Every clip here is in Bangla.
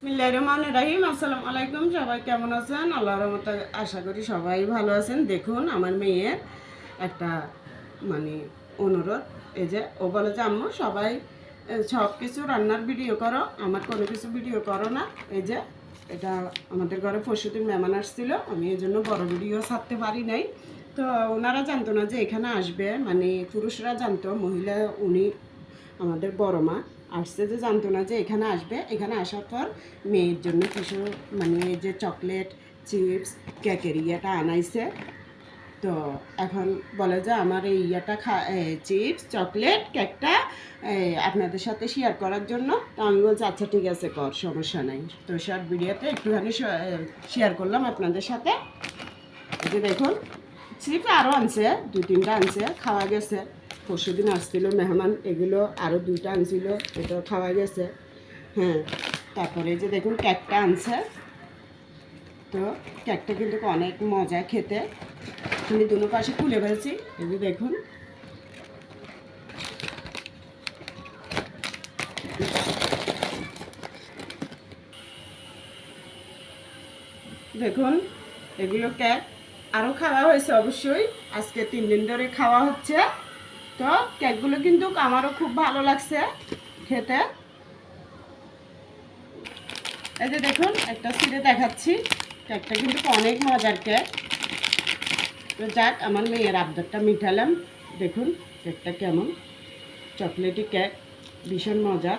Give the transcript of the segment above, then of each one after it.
বিসমিল্লাহির রহমানির রহিম। আসসালামু আলাইকুম। সবাই কেমন আছেন? আল্লাহর রহমতে আশা করি সবাই ভালো আছেন। দেখুন আমার মেয়ের একটা মানে অনুরোধ, এই যে ও বলে যে আম্মু সবাই সব কিছু রান্নার ভিডিও করো, আমার কোনো কিছু ভিডিও করো না। এই যে এটা আমাদের ঘরে পরশুদিন মেহমান আসছিল, আমি এই জন্য বড় ভিডিও ছাড়তে পারি নাই। তো ওনারা জানতো না যে এখানে আসবে, মানে পুরুষরা জানতো, মহিলা উনি আমাদের বড় মা আসছে যে জানতো না যে এখানে আসবে। এখানে আসার পর মেয়ের জন্য কিছু মানে এই যে চকলেট, চিপস, কেকের ইয়েটা আনাইছে। তো এখন বলে যে আমার এই ইয়েটা চিপস, চকলেট, কেকটা আপনাদের সাথে শেয়ার করার জন্য। তো আমি বলছি আচ্ছা ঠিক আছে কর, সমস্যা নাই। তো শর্ট ভিডিওতে একটুখানি শেয়ার করলাম আপনাদের সাথে। এই যে দেখুন চিপস আরও আনছে, 2-3টা আনছে, খাওয়া গেছে। পরশুদিন আসছিল মেহমান, এগুলো আরও 2টা আনছিল, এটা খাওয়া গেছে। হ্যাঁ, তারপরে যে দেখুন কেকটা আনছে। তো কেকটা কিন্তু অনেক মজা খেতে। আমি দুটো পাশে খুলে ফেলছি, এই যে দেখুন। দেখুন এগুলো কেক আরও খাওয়া হয়েছে অবশ্যই, আজকে 3 দিন ধরে খাওয়া হচ্ছে। তো কেকগুলো কিন্তু আমারও খুব ভালো লাগছে খেতে। এই যে দেখুন একটা ছিঁড়ে দেখাচ্ছি, কেকটা কিন্তু অনেক মজার কেক। তো যাক, আমার মেয়ের আবদারটা মিঠালাম। দেখুন কেকটা কেমন, চকলেটি কেক, ভীষণ মজা,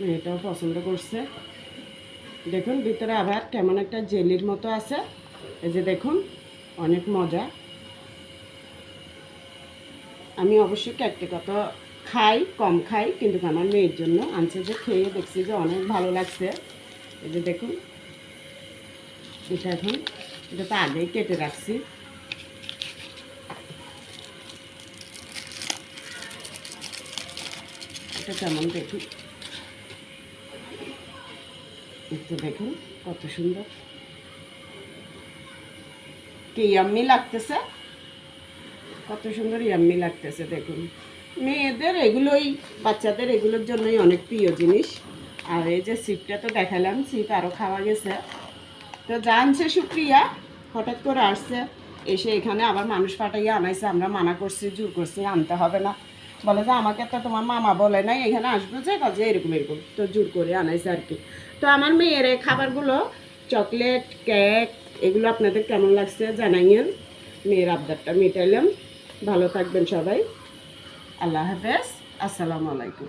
মেয়েটাও পছন্দ করছে। দেখুন ভিতরে আবার কেমন একটা জেলির মতো আছে। এই যে দেখুন অনেক মজা। আমি অবশ্যই কেকটা কত খাই, কম খাই, কিন্তু আমার মেয়ের জন্য আনছে, যে খেয়ে দেখছি যে অনেক ভালো লাগছে। এই যে দেখুন এটা এখন, এটা তো আগেই কেটে রাখছি। এটা কেমন দেখুন, একটু দেখুন কত সুন্দর, কি ইয়াম্মি লাগতেছে, কত সুন্দর ইয়াম্মি লাগতেছে। দেখুন মেয়েদের এগুলোই, বাচ্চাদের এগুলোর জন্যই অনেক প্রিয় জিনিস। আর এই যে সিপটা তো দেখালাম, সিপ আরও খাওয়া গেছে। তো জানছে শুক্রিয়া, হঠাৎ করে আসছে, এসে এখানে আবার মানুষ পাঠাইয়া আনাইছে। আমরা মানা করছি, জোর করছি আনতে হবে না। বলে যে আমাকে তো তোমার মামা বলে নাই এখানে আসবো, যে কাজে এরকম এরকম, তো জোর করে আনাইছে আর কি। তো আমার মেয়ের এই খাবারগুলো, চকলেট, কেক, এগুলো আপনাদের কেমন লাগছে জানাইয়েন। মেয়ের আবদারটা মিটাইলাম। ভালো থাকবেন সবাই। আল্লাহ হাফেজ। আসসালামু আলাইকুম।